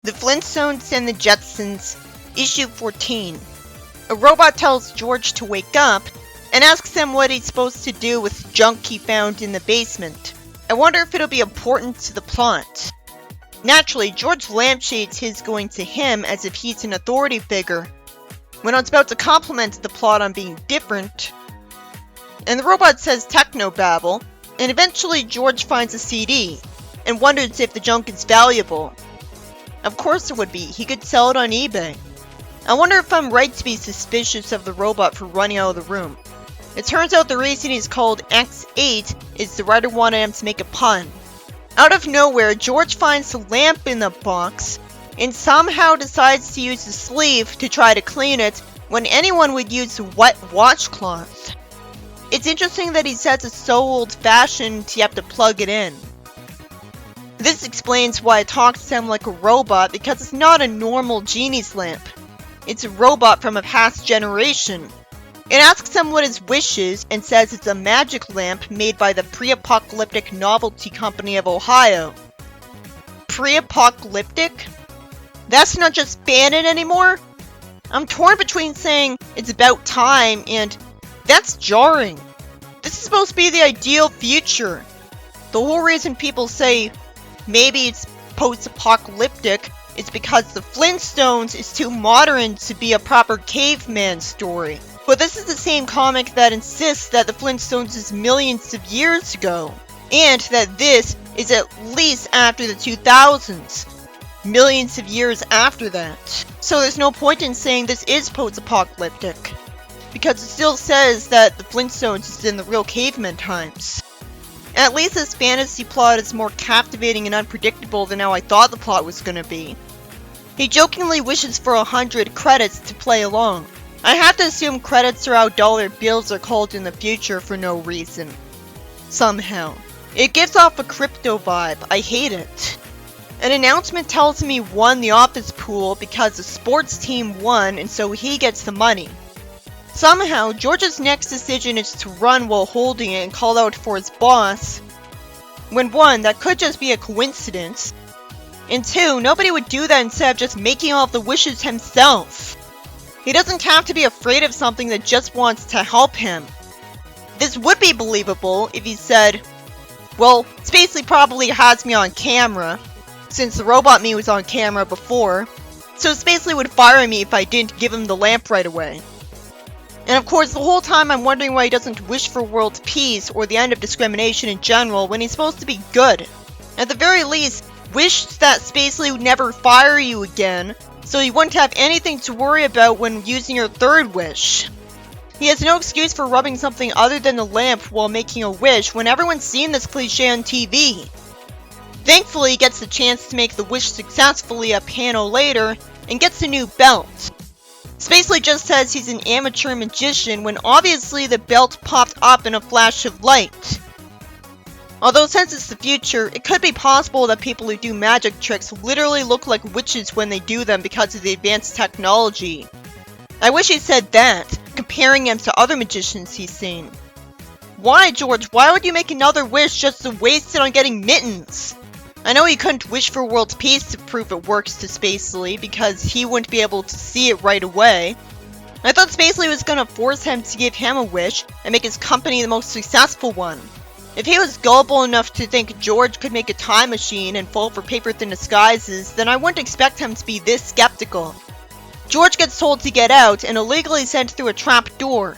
The Flintstones and the Jetsons, Issue 14. A robot tells George to wake up and asks him what he's supposed to do with junk he found in the basement. I wonder if it'll be important to the plot. Naturally, George lampshades his going to him as if he's an authority figure, when it's about to compliment the plot on being different. And the robot says technobabble, and eventually George finds a CD, and wonders if the junk is valuable. Of course it would be, he could sell it on eBay. I wonder if I'm right to be suspicious of the robot for running out of the room. It turns out the reason he's called X8 is the writer wanted him to make a pun. Out of nowhere, George finds the lamp in the box, and somehow decides to use the sleeve to try to clean it when anyone would use a wet washcloth. It's interesting that he says it's so old-fashioned you have to plug it in. This explains why it talks to him like a robot, because it's not a normal genie's lamp. It's a robot from a past generation. It asks him what his wish is and says it's a magic lamp made by the Pre-Apocalyptic Novelty Company of Ohio. Pre-apocalyptic? That's not just Bannon anymore? I'm torn between saying it's about time and that's jarring. This is supposed to be the ideal future. The whole reason people say maybe it's post-apocalyptic is because the Flintstones is too modern to be a proper caveman story. But this is the same comic that insists that the Flintstones is millions of years ago, and that this is at least after the 2000s. Millions of years after that. So there's no point in saying this is post-apocalyptic, because it still says that the Flintstones is in the real caveman times. At least this fantasy plot is more captivating and unpredictable than how I thought the plot was gonna be. He jokingly wishes for 100 credits to play along. I have to assume credits are how dollar bills are called in the future for no reason. Somehow. It gives off a crypto vibe. I hate it. An announcement tells him he won the office pool because the sports team won and so he gets the money. Somehow, George's next decision is to run while holding it and call out for his boss. When one, that could just be a coincidence. And two, nobody would do that instead of just making all of the wishes himself. He doesn't have to be afraid of something that just wants to help him. This would be believable if he said, well, Spacely probably has me on camera, since the robot me was on camera before, so Spacely would fire me if I didn't give him the lamp right away. And of course, the whole time I'm wondering why he doesn't wish for world peace or the end of discrimination in general when he's supposed to be good. At the very least, wish that Spacely would never fire you again, so you wouldn't have anything to worry about when using your third wish. He has no excuse for rubbing something other than the lamp while making a wish when everyone's seen this cliche on TV. Thankfully, he gets the chance to make the wish successfully a panel later and gets a new belt. Spacely just says he's an amateur magician when obviously the belt popped up in a flash of light. Although since it's the future, it could be possible that people who do magic tricks literally look like witches when they do them because of the advanced technology. I wish he said that, comparing him to other magicians he's seen. Why, George? Why would you make another wish just to waste it on getting mittens? I know he couldn't wish for world peace to prove it works to Spacely because he wouldn't be able to see it right away. I thought Spacely was gonna force him to give him a wish and make his company the most successful one. If he was gullible enough to think George could make a time machine and fall for paper-thin disguises, then I wouldn't expect him to be this skeptical. George gets told to get out and illegally sent through a trap door.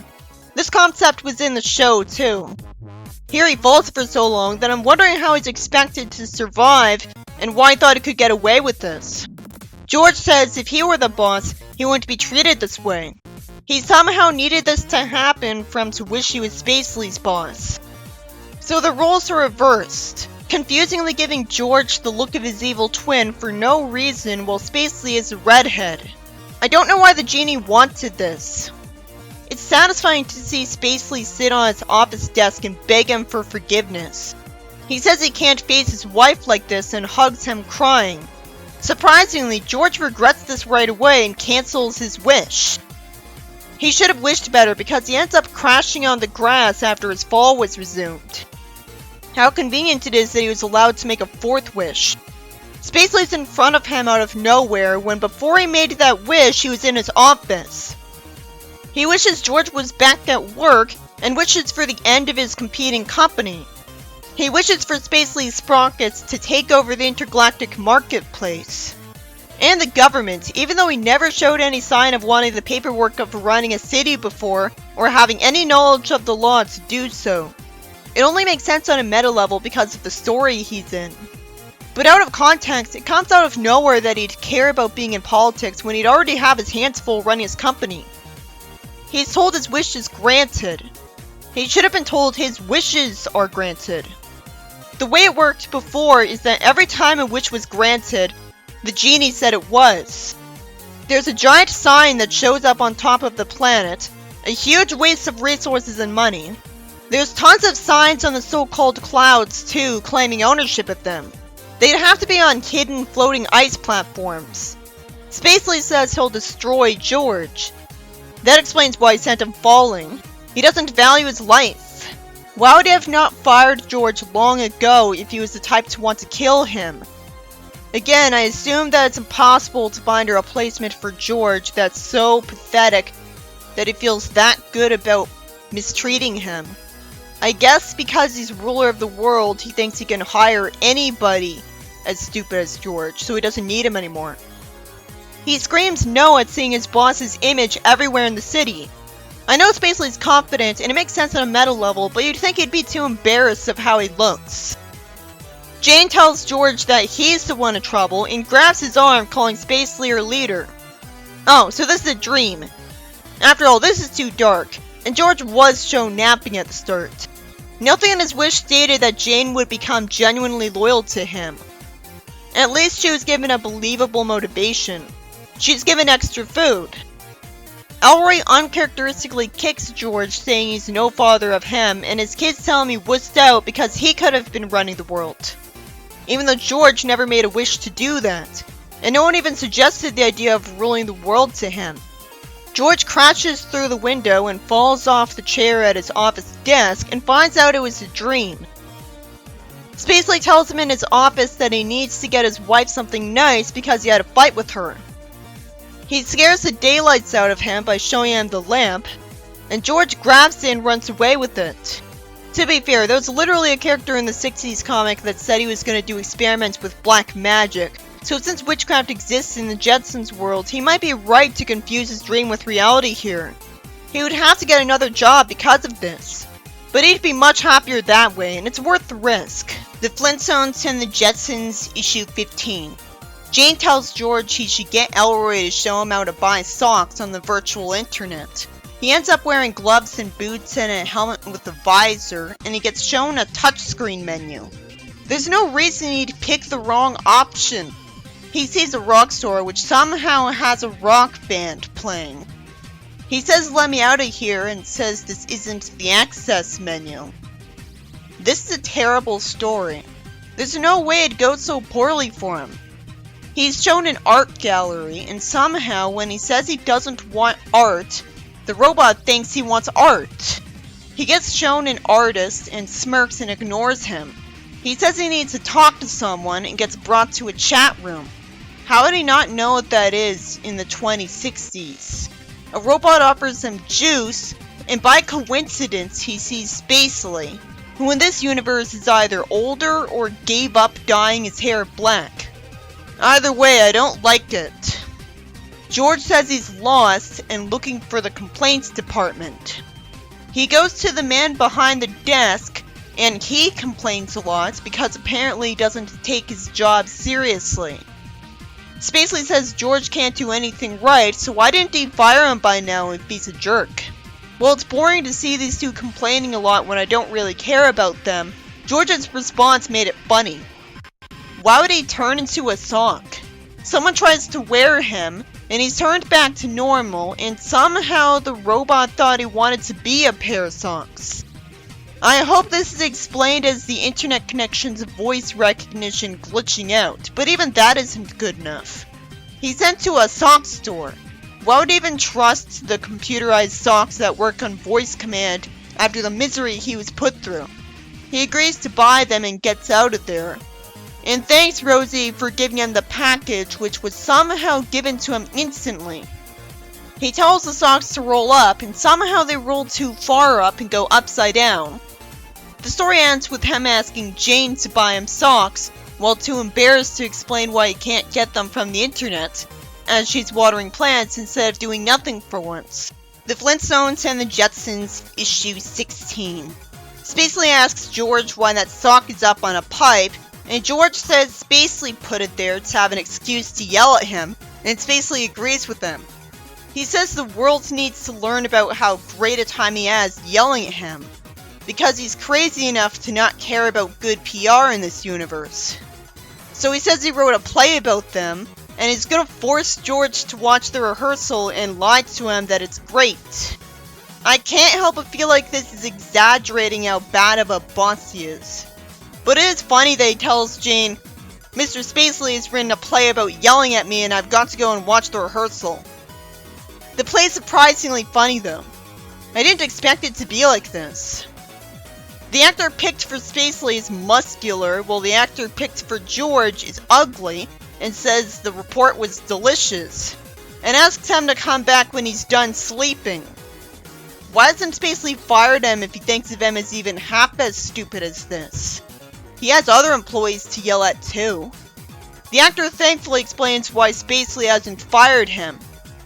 This concept was in the show too. Here he falls for so long that I'm wondering how he's expected to survive and why he thought he could get away with this. George says if he were the boss, he wouldn't be treated this way. He somehow needed this to happen for him to wish he was Spacely's boss. So the roles are reversed, confusingly giving George the look of his evil twin for no reason while Spacely is a redhead. I don't know why the genie wanted this. It's satisfying to see Spacely sit on his office desk and beg him for forgiveness. He says he can't face his wife like this and hugs him crying. Surprisingly, George regrets this right away and cancels his wish. He should have wished better because he ends up crashing on the grass after his fall was resumed. How convenient it is that he was allowed to make a fourth wish. Spacely's in front of him out of nowhere when before he made that wish, he was in his office. He wishes George was back at work and wishes for the end of his competing company. He wishes for Spacely's sprockets to take over the intergalactic marketplace. And the government, even though he never showed any sign of wanting the paperwork of running a city before, or having any knowledge of the law to do so. It only makes sense on a meta level because of the story he's in. But out of context, it comes out of nowhere that he'd care about being in politics when he'd already have his hands full running his company. He's told his wish is granted. He should have been told his wishes are granted. The way it worked before is that every time a wish was granted, the genie said it was. There's a giant sign that shows up on top of the planet, a huge waste of resources and money. There's tons of signs on the so-called clouds too, claiming ownership of them. They'd have to be on hidden floating ice platforms. Spacely says he'll destroy George. That explains why he sent him falling. He doesn't value his life. Why would he have not fired George long ago if he was the type to want to kill him? Again, I assume that it's impossible to find a replacement for George that's so pathetic that he feels that good about mistreating him. I guess because he's ruler of the world, he thinks he can hire anybody as stupid as George, so he doesn't need him anymore. He screams no at seeing his boss's image everywhere in the city. I know Spacely's confident, and it makes sense on a meta level, but you'd think he'd be too embarrassed of how he looks. Jane tells George that he's the one in trouble and grabs his arm, calling Spacely her leader. Oh, so this is a dream. After all, this is too dark, and George was shown napping at the start. Nothing in his wish stated that Jane would become genuinely loyal to him. At least she was given a believable motivation. She's given extra food. Elroy uncharacteristically kicks George, saying he's no father of him, and his kids tell him he wussed out because he could have been running the world. Even though George never made a wish to do that, and no one even suggested the idea of ruling the world to him. George crashes through the window and falls off the chair at his office desk and finds out it was a dream. Spacely tells him in his office that he needs to get his wife something nice because he had a fight with her. He scares the daylights out of him by showing him the lamp, and George grabs it and runs away with it. To be fair, there was literally a character in the 60s comic that said he was going to do experiments with black magic, so since witchcraft exists in the Jetsons world, he might be right to confuse his dream with reality here. He would have to get another job because of this. But he'd be much happier that way, and it's worth the risk. The Flintstones and the Jetsons, issue 15. Jane tells George he should get Elroy to show him how to buy socks on the virtual internet. He ends up wearing gloves and boots and a helmet with a visor, and he gets shown a touchscreen menu. There's no reason he'd pick the wrong option. He sees a rock store which somehow has a rock band playing. He says let me out of here and says this isn't the access menu. This is a terrible story. There's no way it goes so poorly for him. He's shown an art gallery, and somehow when he says he doesn't want art, the robot thinks he wants art. He gets shown an artist and smirks and ignores him. He says he needs to talk to someone and gets brought to a chat room. How would he not know what that is in the 2060s? A robot offers him juice, and by coincidence he sees Spacely, who in this universe is either older or gave up dyeing his hair black. Either way, I don't like it. George says he's lost and looking for the complaints department. He goes to the man behind the desk, and he complains a lot because apparently he doesn't take his job seriously. Spacely says George can't do anything right, so why didn't he fire him by now if he's a jerk? Well, it's boring to see these two complaining a lot when I don't really care about them. George's response made it funny. Why would he turn into a sock? Someone tries to wear him, and he's turned back to normal, and somehow the robot thought he wanted to be a pair of socks. I hope this is explained as the internet connection's voice recognition glitching out, but even that isn't good enough. He's sent to a sock store. Why would he even trust the computerized socks that work on voice command after the misery he was put through? He agrees to buy them and gets out of there. and thanks Rosie for giving him the package, which was somehow given to him instantly. He tells the socks to roll up, and somehow they roll too far up and go upside down. The story ends with him asking Jane to buy him socks, while too embarrassed to explain why he can't get them from the internet, as she's watering plants instead of doing nothing for once. The Flintstones and the Jetsons, issue 16. Spacely asks George why that sock is up on a pipe, and George says Spacely put it there to have an excuse to yell at him, and Spacely agrees with him. He says the world needs to learn about how great a time he has yelling at him, because he's crazy enough to not care about good PR in this universe. So he says he wrote a play about them, and he's gonna force George to watch the rehearsal and lie to him that it's great. I can't help but feel like this is exaggerating how bad of a boss he is. But it is funny that he tells Jane, Mr. Spacely has written a play about yelling at me and I've got to go and watch the rehearsal. The play's surprisingly funny though. I didn't expect it to be like this. The actor picked for Spacely is muscular, while the actor picked for George is ugly, and says the report was delicious, and asks him to come back when he's done sleeping. Why hasn't Spacely fired him if he thinks of him as even half as stupid as this? He has other employees to yell at too. The actor thankfully explains why Spacely hasn't fired him.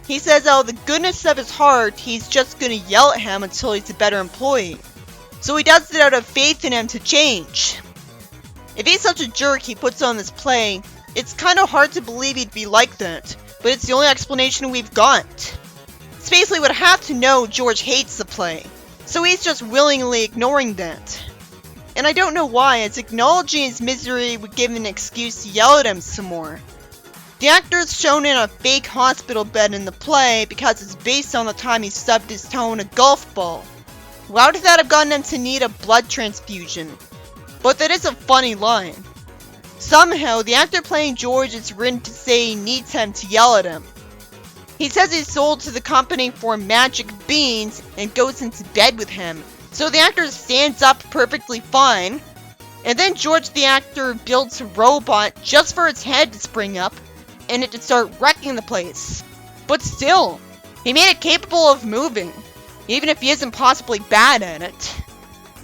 He says out of the goodness of his heart, he's just gonna yell at him until he's a better employee. So he does it out of faith in him to change. If he's such a jerk he puts on this play, it's kinda hard to believe he'd be like that, but it's the only explanation we've got. Spacely would have to know George hates the play, so he's just willingly ignoring that. And I don't know why, as acknowledging his misery would give him an excuse to yell at him some more. The actor is shown in a fake hospital bed in the play because it's based on the time he stubbed his toe in a golf ball. Why would that have gotten him to need a blood transfusion? But that is a funny line. Somehow, the actor playing George is written to say he needs him to yell at him. He says he's sold to the company for magic beans and goes into bed with him, so the actor stands up perfectly fine, and then George the actor builds a robot just for its head to spring up, and it to start wrecking the place. But still, he made it capable of moving, even if he isn't possibly bad at it.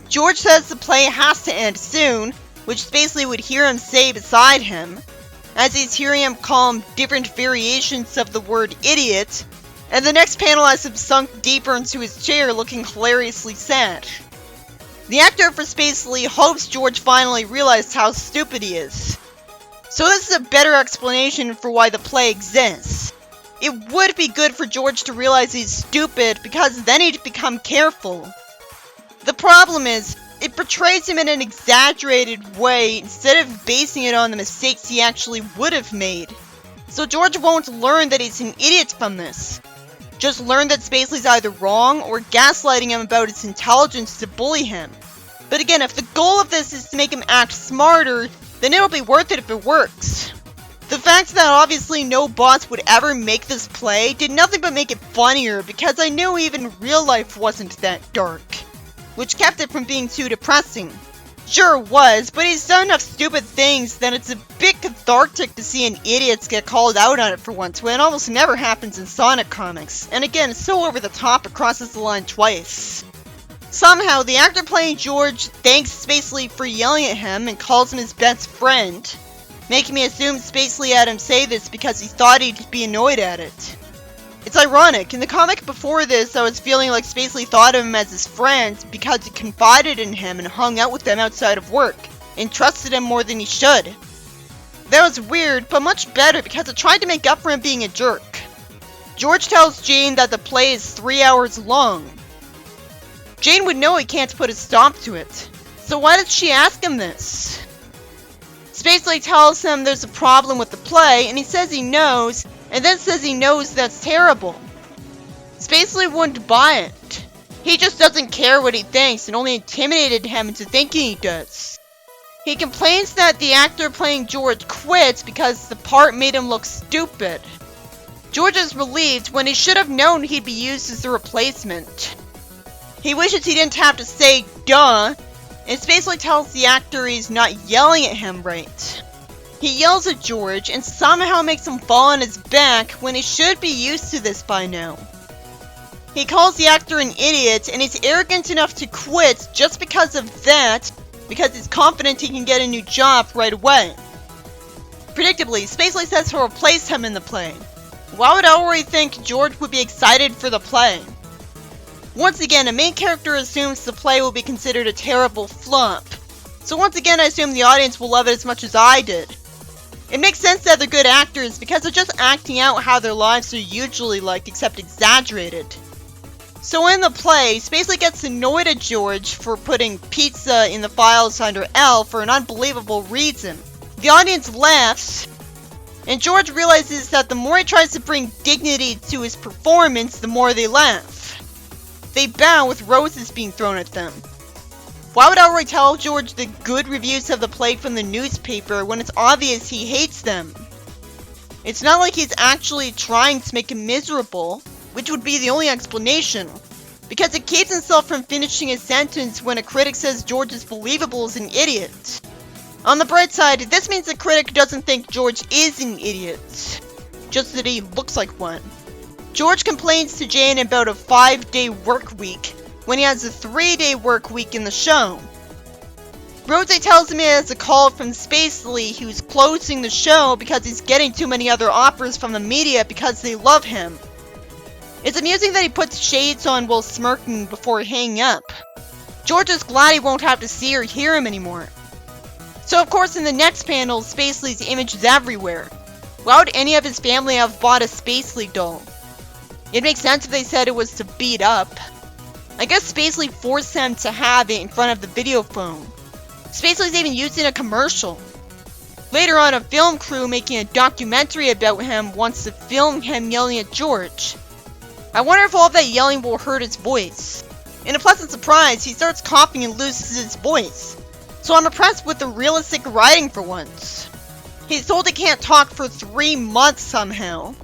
George says the play has to end soon, which Spacely would hear him say beside him, as he's hearing him call him different variations of the word idiot, and the next panel has him sunk deeper into his chair looking hilariously sad. The actor for Spacely hopes George finally realized how stupid he is. So this is a better explanation for why the play exists. It would be good for George to realize he's stupid because then he'd become careful. The problem is, it portrays him in an exaggerated way instead of basing it on the mistakes he actually would have made. So George won't learn that he's an idiot from this. Just learn that Spacely's either wrong or gaslighting him about his intelligence to bully him. But again, if the goal of this is to make him act smarter, then it'll be worth it if it works. The fact that obviously no boss would ever make this play did nothing but make it funnier because I knew even real life wasn't that dark, which kept it from being too depressing. Sure it was, but he's done enough stupid things that it's a bit cathartic to see an idiot get called out on it for once, when it almost never happens in Sonic comics, and again, it's so over the top it crosses the line twice. Somehow, the actor playing George thanks Spacely for yelling at him and calls him his best friend, making me assume Spacely had him say this because he thought he'd be annoyed at it. It's ironic, in the comic before this I was feeling like Spacely thought of him as his friend because he confided in him and hung out with him outside of work, and trusted him more than he should. That was weird, but much better because it tried to make up for him being a jerk. George tells Jane that the play is 3 hours long. Jane would know he can't put a stop to it, so why did she ask him this? Spacely tells him there's a problem with the play, and he says he knows, and then says he knows that's terrible. Spacely wouldn't buy it. He just doesn't care what he thinks and only intimidated him into thinking he does. He complains that the actor playing George quits because the part made him look stupid. George is relieved when he should have known he'd be used as a replacement. He wishes he didn't have to say duh, and Spacely tells the actor he's not yelling at him right. He yells at George and somehow makes him fall on his back when he should be used to this by now. He calls the actor an idiot and he's arrogant enough to quit just because of that, because he's confident he can get a new job right away. Predictably, Spacely says he'll replace him in the play. Why would Elroy think George would be excited for the play? Once again, a main character assumes the play will be considered a terrible flop. So once again, I assume the audience will love it as much as I did. It makes sense that they're good actors because they're just acting out how their lives are usually like, except exaggerated. So in the play, Spacely gets annoyed at George for putting pizza in the files under L for an unbelievable reason. The audience laughs, and George realizes that the more he tries to bring dignity to his performance, the more they laugh. They bow with roses being thrown at them. Why would Elroy tell George the good reviews of the play from the newspaper when it's obvious he hates them? It's not like he's actually trying to make him miserable, which would be the only explanation, because it keeps himself from finishing a sentence when a critic says George is believable as an idiot. On the bright side, this means the critic doesn't think George is an idiot, just that he looks like one. George complains to Jane about a 5-day work week, when he has a 3-day work week in the show. Rosie tells him he has a call from Spacely who's closing the show because he's getting too many other offers from the media because they love him. It's amusing that he puts shades on while smirking before hanging up. George is glad he won't have to see or hear him anymore. So of course in the next panel, Spacely's image is everywhere. Why would any of his family have bought a Spacely doll? It makes sense if they said it was to beat up. I guess Spacely forced him to have it in front of the video phone. Spacely's even used in a commercial. Later on, a film crew making a documentary about him wants to film him yelling at George. I wonder if all that yelling will hurt his voice. In a pleasant surprise, he starts coughing and loses his voice. So I'm impressed with the realistic writing for once. He's told he can't talk for 3 months somehow,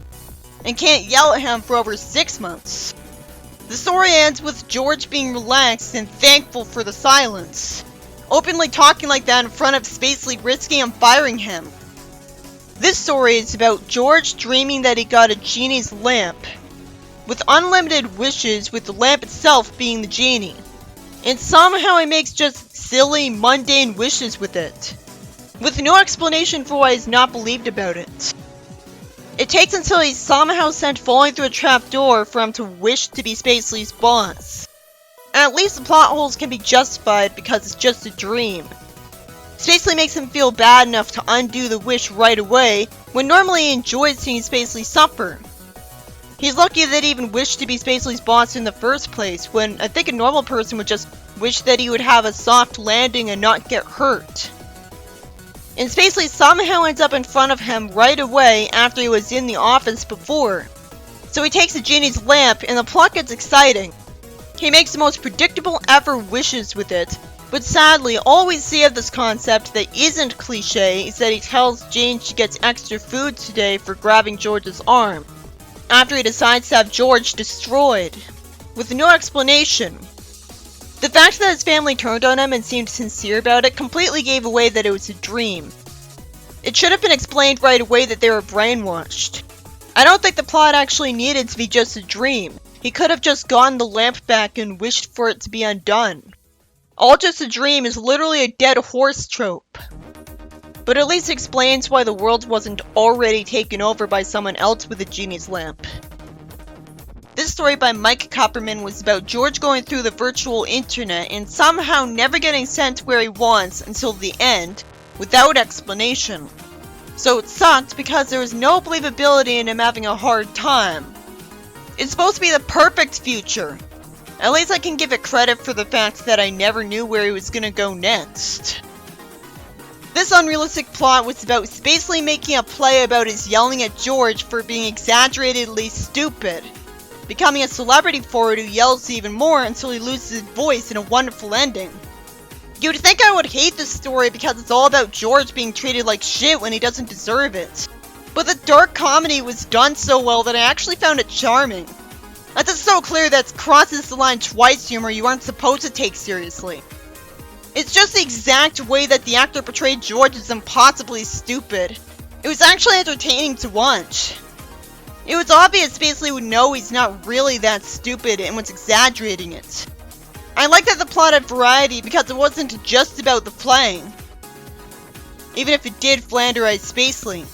and can't yell at him for over 6 months. The story ends with George being relaxed and thankful for the silence, openly talking like that in front of Spacely risking and firing him. This story is about George dreaming that he got a genie's lamp, with unlimited wishes with the lamp itself being the genie. And somehow he makes just silly, mundane wishes with it, with no explanation for why he's not believed about it. It takes until he's somehow sent falling through a trapdoor for him to wish to be Spacely's boss. And at least the plot holes can be justified because it's just a dream. Spacely makes him feel bad enough to undo the wish right away, when normally he enjoys seeing Spacely suffer. He's lucky that he even wished to be Spacely's boss in the first place, when I think a normal person would just wish that he would have a soft landing and not get hurt. And Spacely somehow ends up in front of him right away after he was in the office before. So he takes the genie's lamp and the plot gets exciting. He makes the most predictable ever wishes with it, but sadly all we see of this concept that isn't cliche is that he tells Jane she gets extra food today for grabbing George's arm, after he decides to have George destroyed, with no explanation. The fact that his family turned on him and seemed sincere about it completely gave away that it was a dream. It should have been explained right away that they were brainwashed. I don't think the plot actually needed to be just a dream. He could have just gotten the lamp back and wished for it to be undone. All just a dream is literally a dead horse trope. But at least it explains why the world wasn't already taken over by someone else with a genie's lamp. This story by Mike Copperman was about George going through the virtual internet and somehow never getting sent where he wants until the end, without explanation. So it sucked because there was no believability in him having a hard time. It's supposed to be the perfect future. At least I can give it credit for the fact that I never knew where he was gonna go next. This unrealistic plot was about Spacely making a play about his yelling at George for being exaggeratedly stupid, becoming a celebrity for it who yells even more until he loses his voice in a wonderful ending. You'd think I would hate this story because it's all about George being treated like shit when he doesn't deserve it. But the dark comedy was done so well that I actually found it charming. That's so clear that crosses the line twice humor you aren't supposed to take seriously. It's just the exact way that the actor portrayed George as impossibly stupid. It was actually entertaining to watch. It was obvious Spacely would know he's not really that stupid and was exaggerating it. I like that the plot had variety because it wasn't just about the flying, even if it did flanderize Spacely.